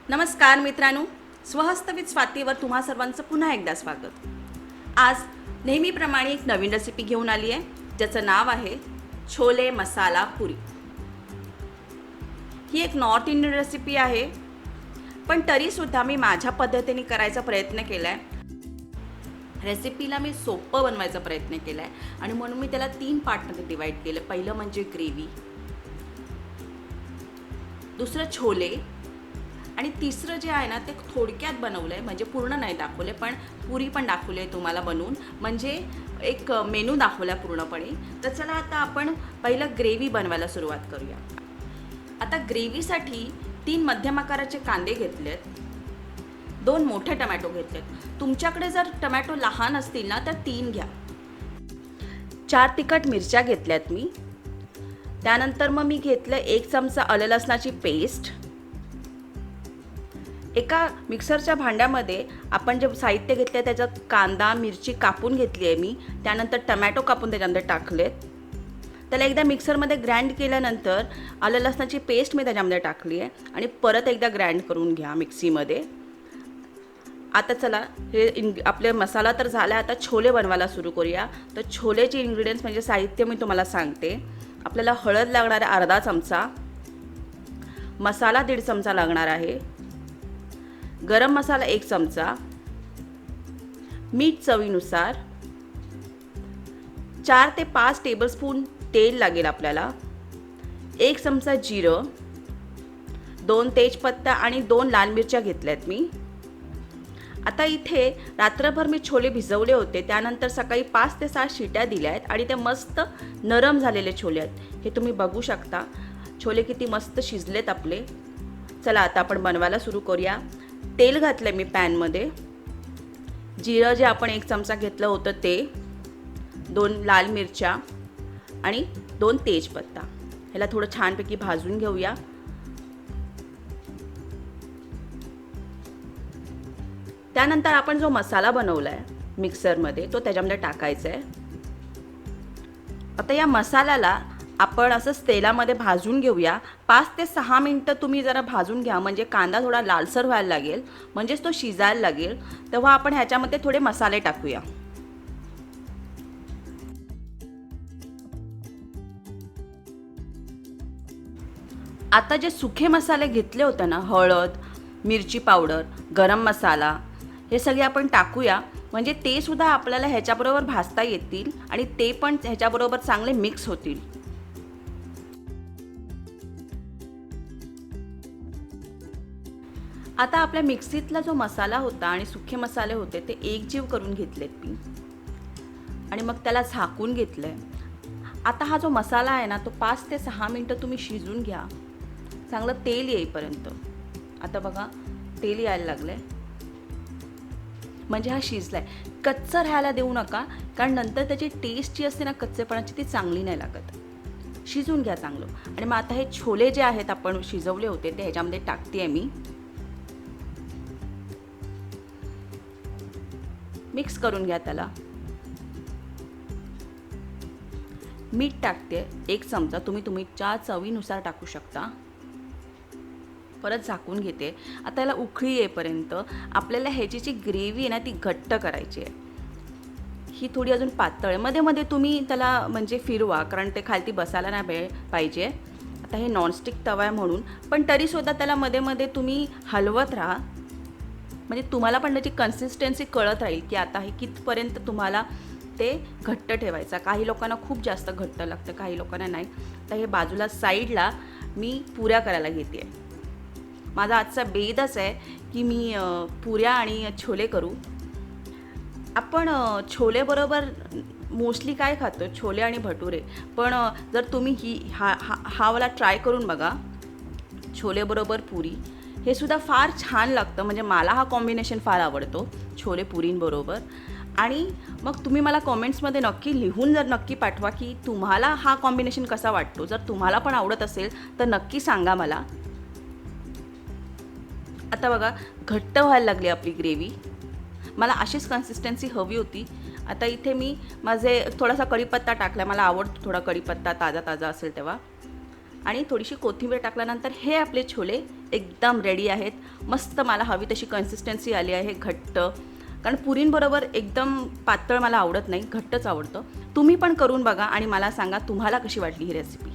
नमस्कार मित्रांनो, स्वहस्तवित स्वातीवर तुम्हा सर्वांचं पुन्हा एकदा स्वागत. आज नेहमीप्रमाणे एक नवीन रेसिपी घेऊन आली आहे, ज्याचं नाव आहे छोले मसाला पुरी. ही एक नॉर्थ इंडियन रेसिपी आहे, पण तरीसुद्धा मी माझ्या पद्धतीने करायचा प्रयत्न केला आहे. रेसिपीला मी सोपं बनवायचा प्रयत्न केला आहे आणि म्हणून मी त्याला 3 पार्टमध्ये डिवाईड केलं. पहिलं म्हणजे ग्रेव्ही, दुसरं छोले आणि तिसरं जे आहे ना ते थोडक्यात बनवलं आहे, म्हणजे पूर्ण नाही दाखवले, पण पुरी पण दाखवली आहे तुम्हाला बनवून, म्हणजे एक मेनू दाखवला पूर्णपणे. तर चला आता आपण पहिलं ग्रेव्ही बनवायला सुरुवात करूया. आता ग्रेव्हीसाठी 3 मध्यम आकाराचे कांदे घेतलेत, 2 मोठे टमॅटो घेतलेत. तुमच्याकडे जर टमॅटो लहान असतील ना तर 3 घ्या. 4 तिखट मिरच्या घेतल्यात मी. त्यानंतर मग मी घेतलं 1 चमचा आलं लसणाची पेस्ट. एका मिक्सरच्या भांड्यामध्ये आपण जे साहित्य घेतले त्याच्यात कांदा मिरची कापून घेतली आहे मी. त्यानंतर टमॅटो कापून त्याच्यामध्ये टाकलेत. त्याला एकदा मिक्सरमध्ये ग्राइंड केल्यानंतर आलं लसणाची पेस्ट मी त्याच्यामध्ये टाकली आहे आणि परत एकदा ग्राइंड करून घ्या मिक्सीमध्ये. आता चला हे आपले मसाला तर झाला, आता छोले बनवायला सुरू करूया. तर छोलेचे इन्ग्रेडियंट्स म्हणजे साहित्य मी तुम्हाला सांगते. आपल्याला हळद लागणार आहे अर्धा चमचा, मसाला 1.5 चमचा लागणार आहे, गरम मसाला 1 चमचा, मीठ चवीनुसार, 4 ते 5 टेबलस्पून तेल लागेल आपल्याला, 1 चमचा जिरं, 2 तेजपत्ता आणि 2 लाल मिरच्या घेतल्यात मी. आता इथे रात्रभर मी छोले भिजवले होते, त्यानंतर सकाळी 5 ते 6 शिट्या दिल्या आहेत आणि ते मस्त नरम झालेले छोले आहेत. हे तुम्ही बघू शकता छोले किती मस्त शिजलेत आपले. चला आता आपण बनवायला सुरू करूया. तेल घातलं मी पॅनमध्ये. जिरं जे आपण 1 चमचा घेतलं होतं ते, 2 लाल मिरच्या आणि 2 तेजपत्ता. ह्याला थोडं छानपैकी भाजून घेऊया. त्यानंतर आपण जो मसाला बनवला आहे मिक्सरमध्ये तो त्याच्यामध्ये टाकायचा आहे. आता या मसाल्याला आपण असंच तेलामध्ये भाजून घेऊया. 5 ते 6 मिनटं तुम्ही जरा भाजून घ्या, म्हणजे कांदा थोडा लालसर व्हायला लागेल, म्हणजेच तो शिजायला लागेल. तेव्हा आपण ह्याच्यामध्ये थोडे मसाले टाकूया. आता जे सुखे मसाले घेतले होते ना, हळद, मिरची पावडर, गरम मसाला, हे सगळे आपण टाकूया, म्हणजे ते सुद्धा आपल्याला ह्याच्याबरोबर भाजता येतील आणि ते पण ह्याच्याबरोबर चांगले मिक्स होतील. आता आपल्या मिक्सीतला जो मसाला होता आणि सुखे मसाले होते ते एकजीव करून घेतलेत मी आणि मग त्याला झाकून घेतलं आहे. आता हा जो मसाला आहे ना तो 5 ते 6 मिनटं तुम्ही शिजून घ्या, चांगलं तेल येईपर्यंत. आता बघा तेल यायला लागलं आहे, म्हणजे हा शिजला आहे. कच्चं राहायला देऊ नका, कारण नंतर त्याची टेस्ट जी असते ना कच्चेपणाची ती चांगली नाही लागत. शिजून घ्या चांगलं. आणि मग आता हे छोले जे आहेत आपण शिजवले होते ते ह्याच्यामध्ये टाकते आहे मी. मिक्स करून घ्या त्याला. मीठ टाकते 1 चमचा, तुम्ही तुमच्या चवीनुसार टाकू शकता. परत झाकून घेते. आता याला उकळी येईपर्यंत आपल्याला ह्याची जी ग्रेव्ही आहे ना ती घट्ट करायची आहे. ही थोडी अजून पातळ आहे. मध्ये मध्ये तुम्ही त्याला म्हणजे फिरवा, कारण ते खालती बसायला नाही पाहिजे. आता हे नॉनस्टिक तवा आहे म्हणून, पण तरीसुद्धा त्याला मध्ये मध्ये तुम्ही हलवत राहा, म्हणजे तुम्हाला पण त्याची कन्सिस्टन्सी कळत राहील की आता हे कितपर्यंत तुम्हाला ते घट्ट ठेवायचं. काही लोकांना खूप जास्त घट्ट लागतं, काही लोकांना नाही. तर हे बाजूला साईडला मी पुऱ्या करायला घेते आहे. माझा आजचा बेदच आहे की मी पुऱ्या आणि छोले करू. आपण छोलेबरोबर मोस्टली काय खातो, छोले आणि भटुरे. पण जर तुम्ही हा वाला ट्राय करून बघा, छोलेबरोबर पुरी, हे सुद्धा फार छान लागतं. म्हणजे मला हा कॉम्बिनेशन फार आवडतो, छोले पुरींबरोबर. आणि मग तुम्ही मला कॉमेंट्समध्ये नक्की लिहून जर नक्की पाठवा की तुम्हाला हा कॉम्बिनेशन कसा वाटतो. जर तुम्हाला पण आवडत असेल तर नक्की सांगा मला. आता बघा घट्ट व्हायला लागली आपली ग्रेव्ही. मला अशीच कन्सिस्टन्सी हवी होती. आता इथे मी माझे थोडासा कढीपत्ता टाकला, मला आवडतो थोडा कढीपत्ता ताजा ताजा असेल तेव्हा, आणि थोडीशी कोथिंबीर टाकल्यानंतर हे आपले छोले एकदम रेडी आहेत। मस्त मला हवी तशी कन्सिस्टन्सी आली आहे, घट्ट, कारण पुरींबरोबर एकदम पातळ मला आवडत नाही, घट्टच आवडतं। तुम्ही पण करून बघा आणि मला सांगा तुम्हाला कशी वाटली ही रेसिपी।